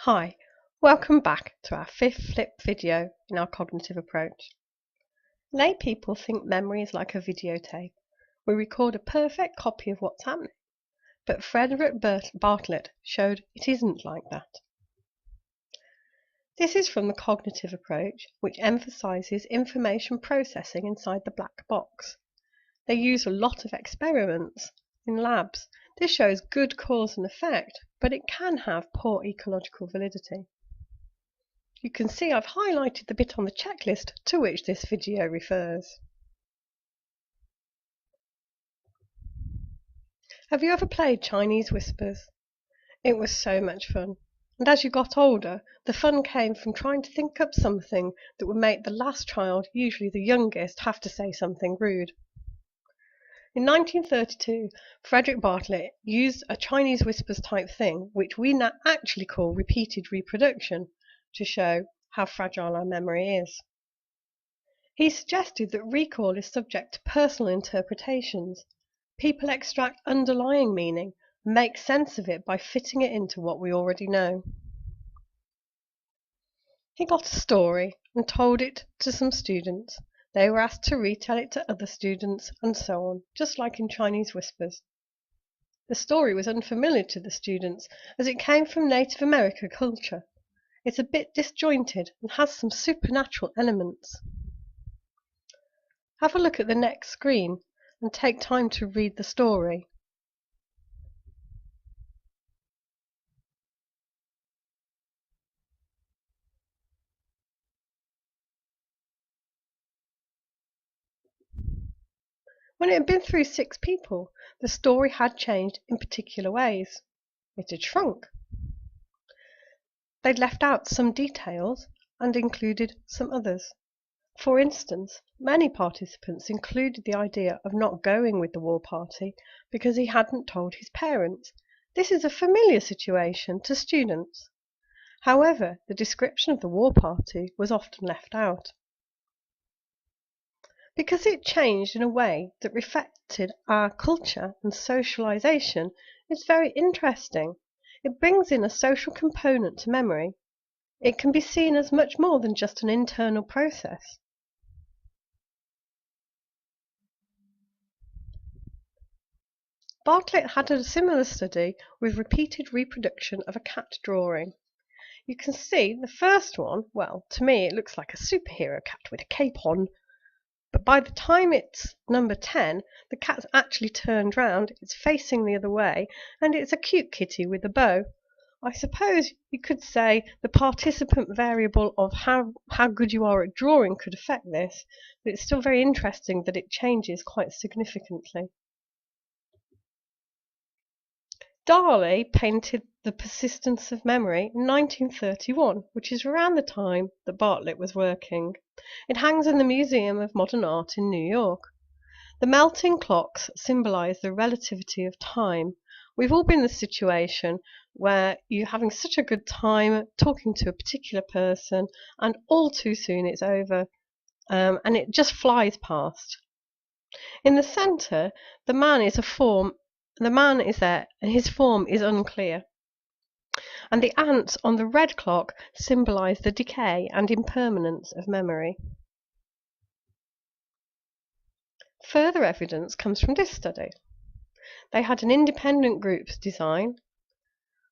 Hi, welcome back to our fifth flip video in our cognitive approach. Lay people think memory is like a videotape. We record a perfect copy of what's happening, but Frederick Bartlett showed it isn't like that. This is from the cognitive approach, which emphasizes information processing inside the black box. They use a lot of experiments in labs. This shows good cause and effect, but it can have poor ecological validity. You can see I've highlighted the bit on the checklist to which this video refers. Have you ever played Chinese Whispers? It was so much fun. And as you got older, the fun came from trying to think up something that would make the last child, usually the youngest, have to say something rude. In 1932, Frederick Bartlett used a Chinese Whispers type thing, which we now actually call repeated reproduction, to show how fragile our memory is. He suggested that recall is subject to personal interpretations. People extract underlying meaning and make sense of it by fitting it into what we already know. He got a story and told it to some students. They were asked to retell it to other students, and so on, just like in Chinese Whispers. The story was unfamiliar to the students as it came from Native American culture. It's a bit disjointed and has some supernatural elements. Have a look at the next screen and take time to read the story. When it had been through 6 people, the story had changed in particular ways. It had shrunk. They'd left out some details and included some others. For instance, many participants included the idea of not going with the war party because he hadn't told his parents. This is a familiar situation to students. However, the description of the war party was often left out. Because it changed in a way that reflected our culture and socialization, it's very interesting. It brings in a social component to memory. It can be seen as much more than just an internal process. Bartlett had a similar study with repeated reproduction of a cat drawing. You can see the first one, well, to me it looks like a superhero cat with a cape on. But by the time it's number 10, the cat's actually turned round, it's facing the other way, and it's a cute kitty with a bow. I suppose you could say the participant variable of how good you are at drawing could affect this, but it's still very interesting that it changes quite significantly. Dali painted The Persistence of Memory in 1931, which is around the time that Bartlett was working. It hangs in the Museum of Modern Art in New York. The melting clocks symbolize the relativity of time. We've all been in the situation where you're having such a good time talking to a particular person, and all too soon it's over, and it just flies past. In the center, the man is there, and his form is unclear. And the ants on the red clock symbolize the decay and impermanence of memory. Further evidence comes from this study. They had an independent groups design.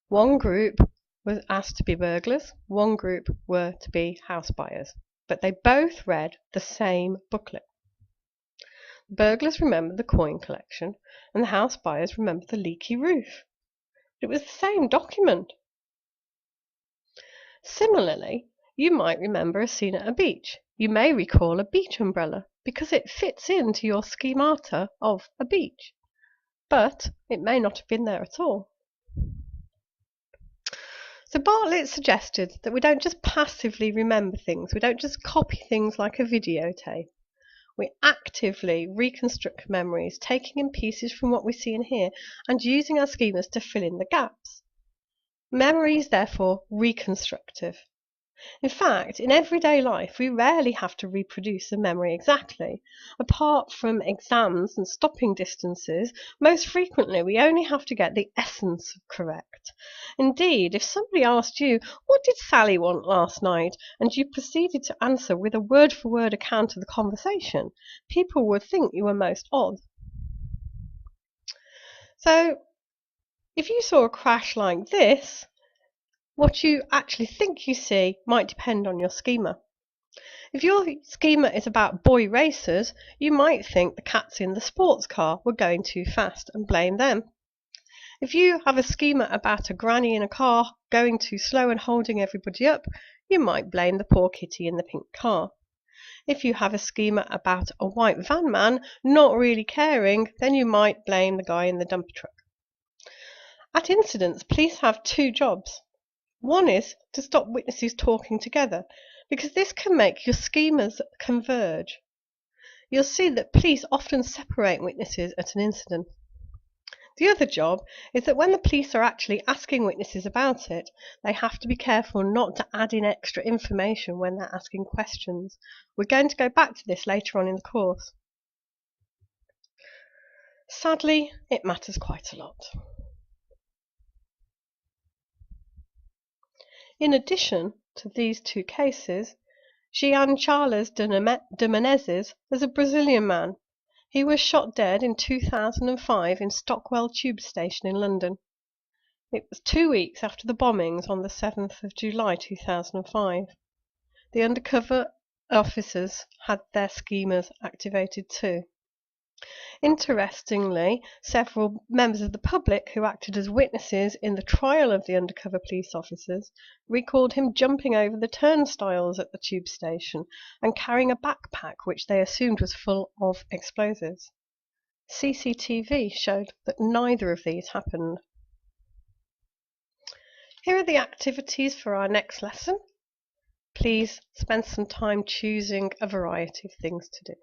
One group was asked to be burglars, one group were to be house buyers, but they both read the same booklet. The burglars remembered the coin collection, and the house buyers remembered the leaky roof. It was the same document. Similarly, you might remember a scene at a beach. You may recall a beach umbrella because it fits into your schemata of a beach, but it may not have been there at all. So Bartlett suggested that we don't just passively remember things, we don't just copy things like a videotape. We actively reconstruct memories, taking in pieces from what we see and hear and using our schemas to fill in the gaps. Memory is therefore reconstructive. In fact, in everyday life, we rarely have to reproduce a memory exactly. Apart from exams and stopping distances, most frequently we only have to get the essence of correct. Indeed, if somebody asked you, "What did Sally want last night?" and you proceeded to answer with a word-for-word account of the conversation, people would think you were most odd. So, if you saw a crash like this, what you actually think you see might depend on your schema. If your schema is about boy racers, you might think the cats in the sports car were going too fast and blame them. If you have a schema about a granny in a car going too slow and holding everybody up, you might blame the poor kitty in the pink car. If you have a schema about a white van man not really caring, then you might blame the guy in the dumper truck. At incidents, police have two jobs. One is to stop witnesses talking together, because this can make your schemas converge. You'll see that police often separate witnesses at an incident. The other job is that when the police are actually asking witnesses about it, they have to be careful not to add in extra information when they're asking questions. We're going to go back to this later on in the course. Sadly, it matters quite a lot. In addition to these two cases, Jean Charles de Menezes was a Brazilian man. He was shot dead in 2005 in Stockwell Tube Station in London. It was 2 weeks after the bombings on the 7th of July 2005. The undercover officers had their schemas activated too. Interestingly, several members of the public who acted as witnesses in the trial of the undercover police officers recalled him jumping over the turnstiles at the tube station and carrying a backpack which they assumed was full of explosives. CCTV showed that neither of these happened. Here are the activities for our next lesson. Please spend some time choosing a variety of things to do.